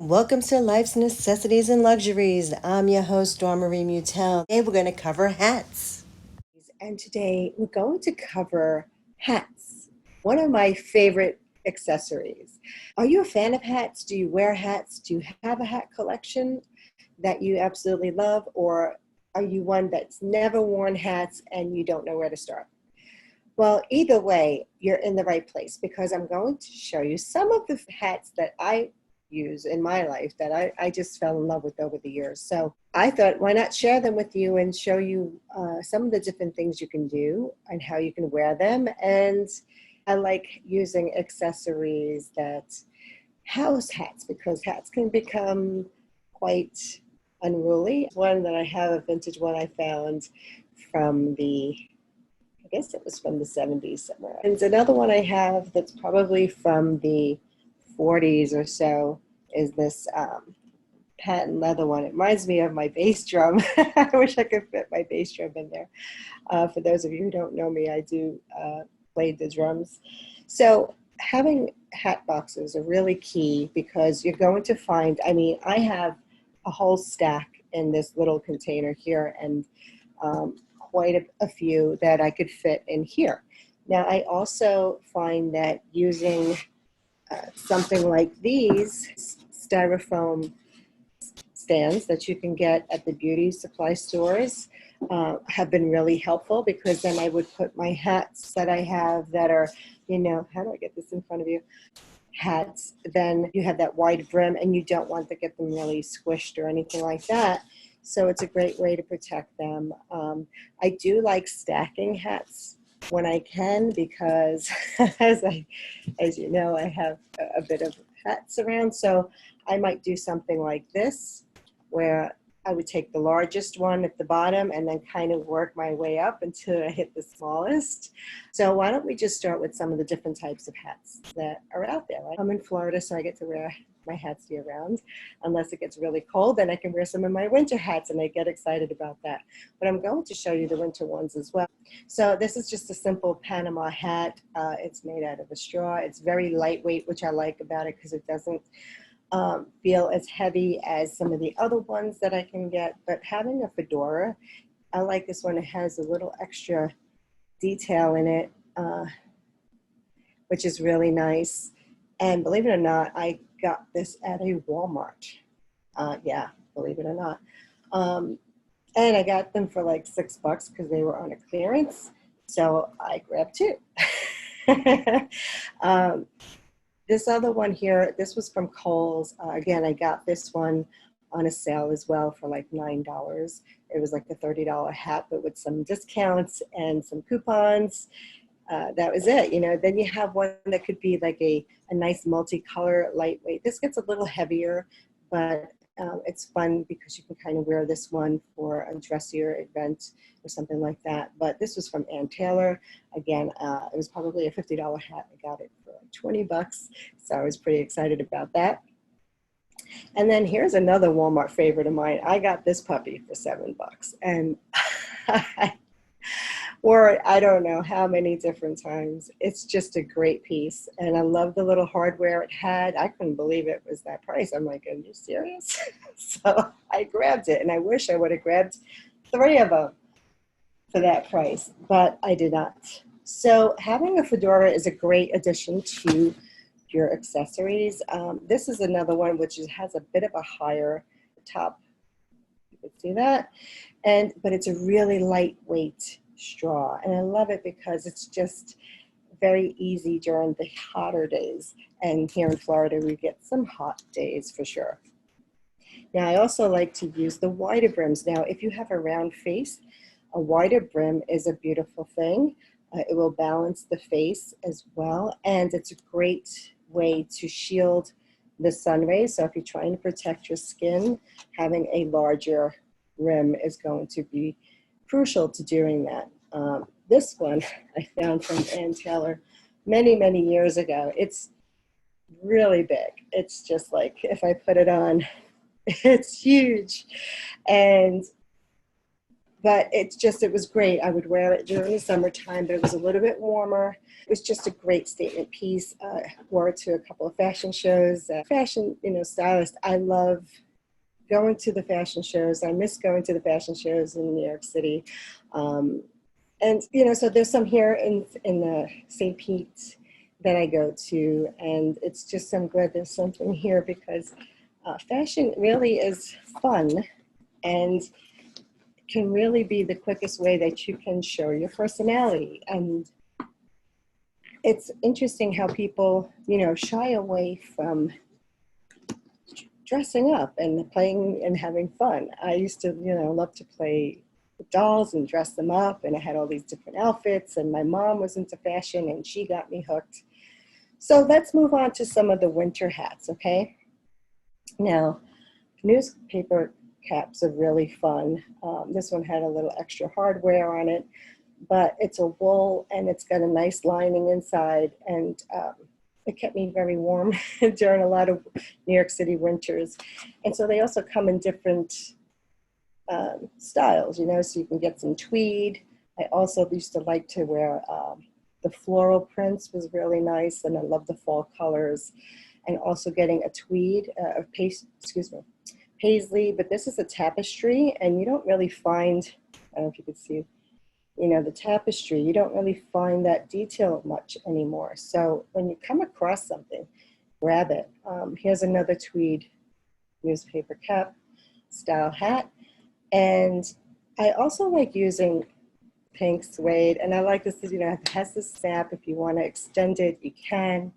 Welcome to Life's Necessities and Luxuries. I'm your host, Dawn Marie Mutel. Today we're going to cover hats. And today we're going to cover hats, one of my favorite accessories. Are you a fan of hats? Do you wear hats? Do you have a hat collection that you absolutely love? Or are you one that's never worn hats and you don't know where to start? Well, either way, you're in the right place because I'm going to show you some of the hats that I use in my life that I just fell in love with over the years. So I thought, why not share them with you and show you some of the different things you can do and how you can wear them. And I like using accessories that house hats because hats can become quite unruly. One that I have, a vintage one I found from I guess it was from the 70s somewhere. And another one I have that's probably from the 40s or so is this patent leather one. It reminds me of my bass drum. I wish I could fit my bass drum in there. For those of you who don't know me, I do play the drums. So having hat boxes are really key because you're going to find, I have a whole stack in this little container here, and quite a few that I could fit in here. Now, I also find that using something like these styrofoam stands that you can get at the beauty supply stores have been really helpful because then I would put my hats that I have that are, how do I get this in front of you? Hats, then you have that wide brim and you don't want to get them really squished or anything like that. So it's a great way to protect them. I do like stacking hats when I can because as you know, I have a bit of hats around. So I might do something like this where I would take the largest one at the bottom and then kind of work my way up until I hit the smallest. So why don't we just start with some of the different types of hats that are out there. I'm in Florida, so I get to wear my hats year round. Unless it gets really cold, then I can wear some of my winter hats and I get excited about that. But I'm going to show you the winter ones as well. So this is just a simple Panama hat. It's made out of a straw. It's very lightweight, which I like about it because it doesn't feel as heavy as some of the other ones that I can get. But having a fedora, I like this one. It has a little extra detail in it, which is really nice. And believe it or not, I got this at a Walmart. Yeah, believe it or not. And I got them for like $6 because they were on a clearance. So I grabbed two. This other one here, this was from Kohl's. Again, I got this one on a sale as well for like $9. It was like a $30 hat, but with some discounts and some coupons. That was it. Then you have one that could be like a nice multicolor, lightweight. This gets a little heavier, but it's fun because you can kind of wear this one for a dressier event or something like that. But this was from Ann Taylor. Again, it was probably a $50 hat. I got it for like $20, so I was pretty excited about that. And then here's another Walmart favorite of mine. I got this puppy for $7, and I wore it I don't know how many different times. It's just a great piece, and I love the little hardware it had. I couldn't believe it was that price. I'm like, are you serious? So I grabbed it, and I wish I would have grabbed 3 of them for that price, but I did not. So having a fedora is a great addition to your accessories. This is another one which has a bit of a higher top. You can see that, but it's a really lightweight straw, and I love it because it's just very easy during the hotter days. And here in Florida, we get some hot days for sure. Now, I also like to use the wider brims. Now, if you have a round face, a wider brim is a beautiful thing. It will balance the face as well, and it's a great way to shield the sun rays. So if you're trying to protect your skin, having a larger rim is going to be crucial to doing that. This one I found from Ann Taylor many, many years ago. It's really big. It's just like, if I put it on, it's huge. And but it was great. I would wear it during the summertime, but it was a little bit warmer. It was just a great statement piece. Wore it to a couple of fashion shows. Fashion, stylist. I love going to the fashion shows. I miss going to the fashion shows in New York City. And, so there's some here in St. Pete that I go to, and it's just, I'm glad there's something here because fashion really is fun and can really be the quickest way that you can show your personality. And it's interesting how people, shy away from dressing up and playing and having fun. I used to, love to play with dolls and dress them up, and I had all these different outfits, and my mom was into fashion and she got me hooked. So let's move on to some of the winter hats, okay? Now, newspaper caps are really fun. This one had a little extra hardware on it, but it's a wool and it's got a nice lining inside, and it kept me very warm during a lot of New York City winters. And so they also come in different styles, so you can get some tweed. I also used to like to wear the floral prints was really nice, and I love the fall colors. And also getting a tweed, paisley, but this is a tapestry, and you don't really find, I don't know if you can see, the tapestry, you don't really find that detail much anymore. So when you come across something, grab it. Here's another tweed newspaper cap style hat. And I also like using pink suede, and I like this, it has the snap. If you want to extend it, you can.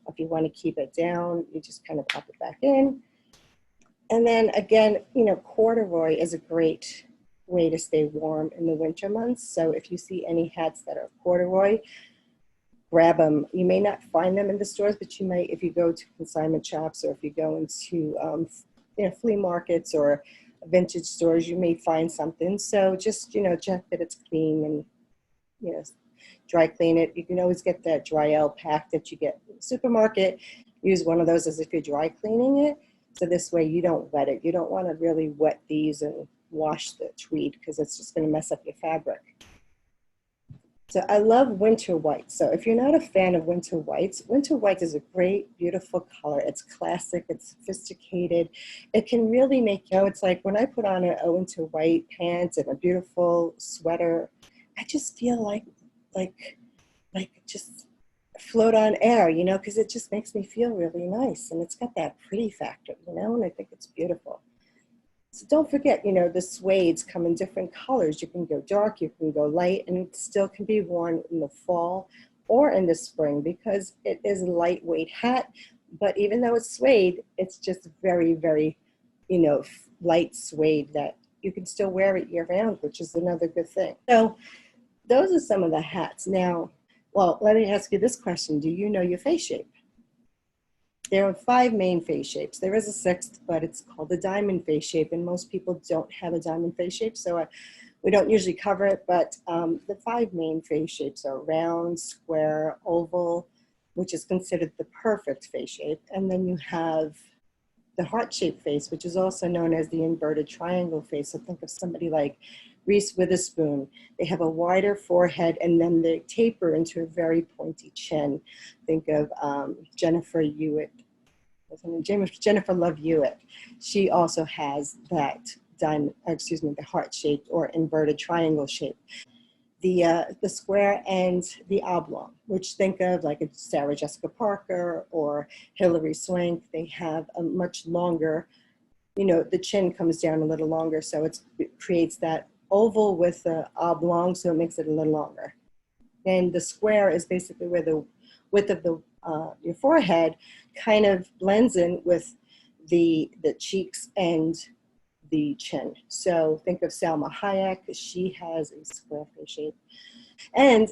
If you want to keep it down, you just kind of pop it back in. And then again, corduroy is a great way to stay warm in the winter months. So if you see any hats that are corduroy, grab them. You may not find them in the stores, but you might if you go to consignment shops, or if you go into flea markets or vintage stores, you may find something. So just check that it's clean and dry clean it. You can always get that dry L pack that you get in the supermarket. Use one of those as if you're dry cleaning it. So this way you don't wet it. You don't want to really wet these and wash the tweed because it's just going to mess up your fabric. So I love winter white. So if you're not a fan of winter white is a great, beautiful color. It's classic, it's sophisticated. It can really make, it's like when I put on a winter white pants and a beautiful sweater, I just feel like just float on air, because it just makes me feel really nice. And it's got that pretty factor, and I think it's beautiful. So don't forget, the suedes come in different colors. You can go dark, you can go light, and it still can be worn in the fall or in the spring because it is a lightweight hat. But even though it's suede, it's just very, very, light suede that you can still wear it year round, which is another good thing. So those are some of the hats. Now, well, let me ask you this question. Do you know your face shape? There are 5 main face shapes. There is a 6th, but it's called the diamond face shape, and most people don't have a diamond face shape, so we don't usually cover it, but the 5 main face shapes are round, square, oval, which is considered the perfect face shape, and then you have the heart-shaped face, which is also known as the inverted triangle face. So think of somebody like Reese Witherspoon. They have a wider forehead, and then they taper into a very pointy chin. Think of Jennifer Hewitt. Jennifer Love Hewitt. She also has that the heart-shaped or inverted triangle shape. The square and the oblong, which think of like a Sarah Jessica Parker or Hilary Swank. They have a much longer, the chin comes down a little longer, so it creates that oval with the oblong, so it makes it a little longer. And the square is basically where the width of your forehead kind of blends in with the cheeks and the chin. So think of Salma Hayek. She has a square face shape. And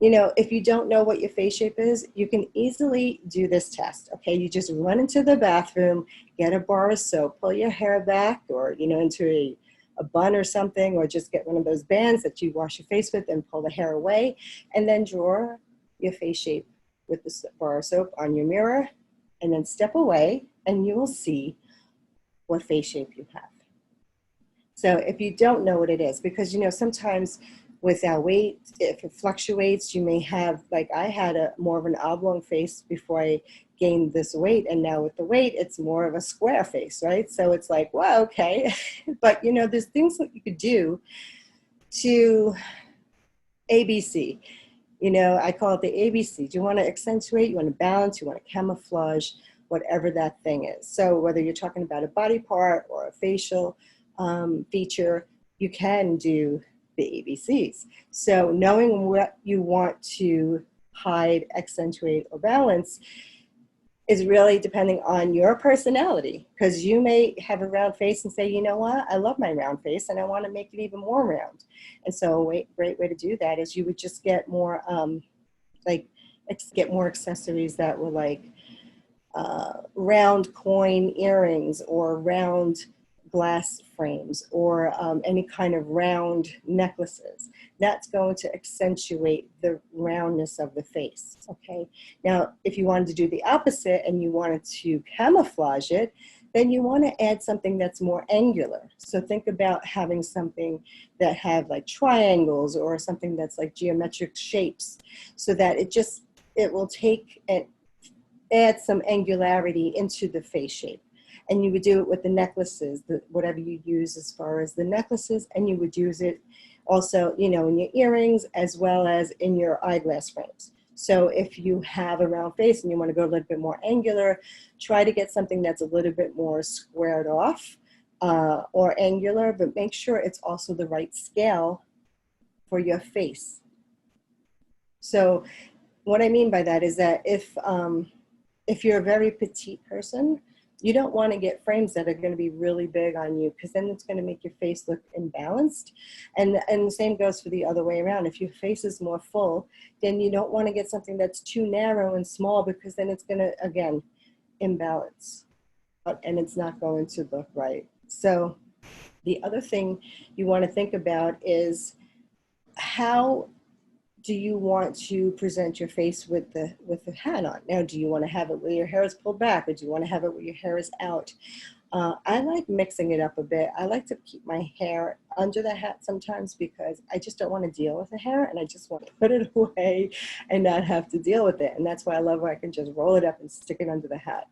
if you don't know what your face shape is, you can easily do this test. Okay, you just run into the bathroom, get a bar of soap, pull your hair back, or into a bun or something, or just get one of those bands that you wash your face with and pull the hair away, and then draw your face shape with the bar of soap on your mirror, and then step away, and you will see what face shape you have. So if you don't know what it is, because sometimes with our weight, if it fluctuates, you may have, like I had a more of an oblong face before I gained this weight, and now with the weight, it's more of a square face, right? So it's like, well, okay. But there's things that you could do to ABC. I call it the ABC. Do you want to accentuate? You want to balance? You want to camouflage? Whatever that thing is. So whether you're talking about a body part or a facial feature, you can do the ABCs. So knowing what you want to hide, accentuate, or balance is really depending on your personality, because you may have a round face and say, you know what, I love my round face and I want to make it even more round. And so a great way to do that is you would just get more get more accessories that were like round coin earrings or round glass frames or any kind of round necklaces. That's going to accentuate the roundness of the face, okay? Now, if you wanted to do the opposite and you wanted to camouflage it, then you want to add something that's more angular. So think about having something that have like triangles or something that's like geometric shapes, so that it will take and add some angularity into the face shape. And you would do it with the necklaces, whatever you use as far as the necklaces, and you would use it also, in your earrings as well as in your eyeglass frames. So if you have a round face and you want to go a little bit more angular, try to get something that's a little bit more squared off or angular, but make sure it's also the right scale for your face. So what I mean by that is that if you're a very petite person, you don't want to get frames that are going to be really big on you, because then it's going to make your face look imbalanced. And the same goes for the other way around. If your face is more full, then you don't want to get something that's too narrow and small, because then it's going to, again, imbalance. And it's not going to look right. So the other thing you want to think about is, how do you want to present your face with the hat on? Now, do you want to have it where your hair is pulled back, or do you want to have it where your hair is out? I like mixing it up a bit. I like to keep my hair under the hat sometimes, because I just don't want to deal with the hair, and I just want to put it away and not have to deal with it. And that's why I love where I can just roll it up and stick it under the hat.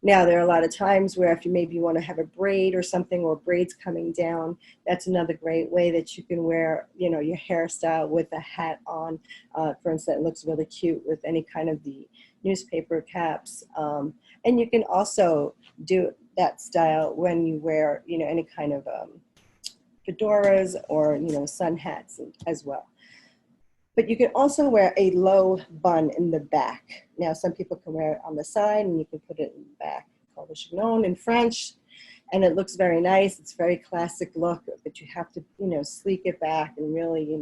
Now, there are a lot of times where if you maybe want to have a braid or something, or braids coming down, that's another great way that you can wear, your hairstyle with a hat on. For instance, it looks really cute with any kind of the newspaper caps. And you can also do that style when you wear, any kind of fedoras or, sun hats as well. But you can also wear a low bun in the back. Now, some people can wear it on the side, and you can put it in the back, called a chignon in French, and it looks very nice. It's very classic look, but you have to, sleek it back and really,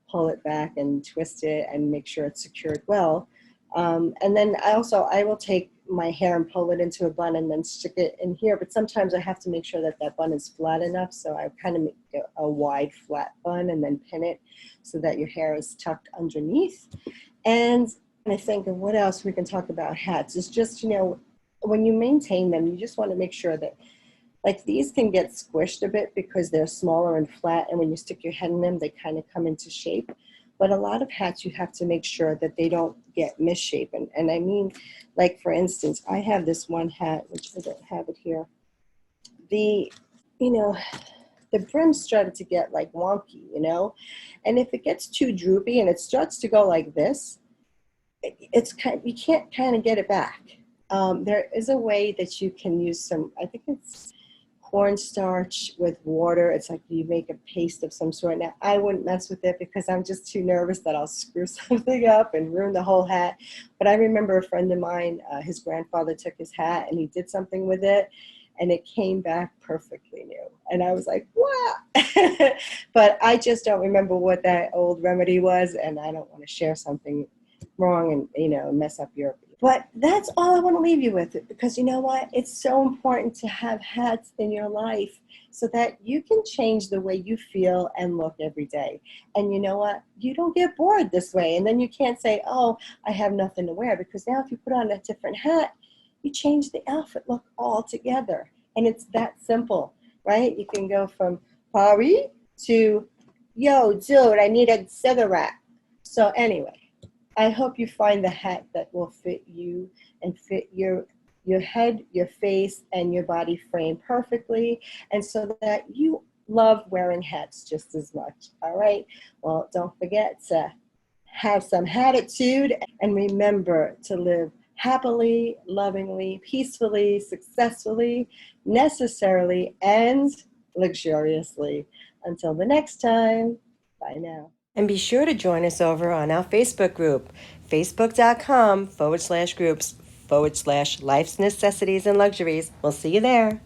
pull it back and twist it and make sure it's secured well. And then I will take my hair and pull it into a bun and then stick it in here. But sometimes I have to make sure that that bun is flat enough. So I kind of make a wide flat bun and then pin it so that your hair is tucked underneath. And I think of what else we can talk about hats. It's just, when you maintain them, you just want to make sure that, like, these can get squished a bit because they're smaller and flat. And when you stick your head in them, they kind of come into shape. But a lot of hats, you have to make sure that they don't get misshapen. And I mean, like, for instance, I have this one hat, which I don't have it here. The brim started to get like wonky, and if it gets too droopy and it starts to go like this, you can't kind of get it back. There is a way that you can use some, I think it's cornstarch with water. It's like you make a paste of some sort. Now, I wouldn't mess with it because I'm just too nervous that I'll screw something up and ruin the whole hat. But I remember a friend of mine, his grandfather took his hat and he did something with it, and it came back perfectly new. And I was like, wow. But I just don't remember what that old remedy was, and I don't want to share something wrong and, mess up your... But that's all I want to leave you with, because you know what? It's so important to have hats in your life so that you can change the way you feel and look every day. And you know what? You don't get bored this way. And then you can't say, oh, I have nothing to wear, because now if you put on a different hat, you change the outfit look altogether. And it's that simple, right? You can go from Paris to, yo, dude, I need a cigarette. So anyway, I hope you find the hat that will fit you and fit your head, your face, and your body frame perfectly, and so that you love wearing hats just as much. All right. Well, don't forget to have some Hati-Tude, and remember to live happily, lovingly, peacefully, successfully, necessarily, and luxuriously. Until the next time, bye now. And be sure to join us over on our Facebook group, facebook.com/groups/life's necessities and luxuries. We'll see you there.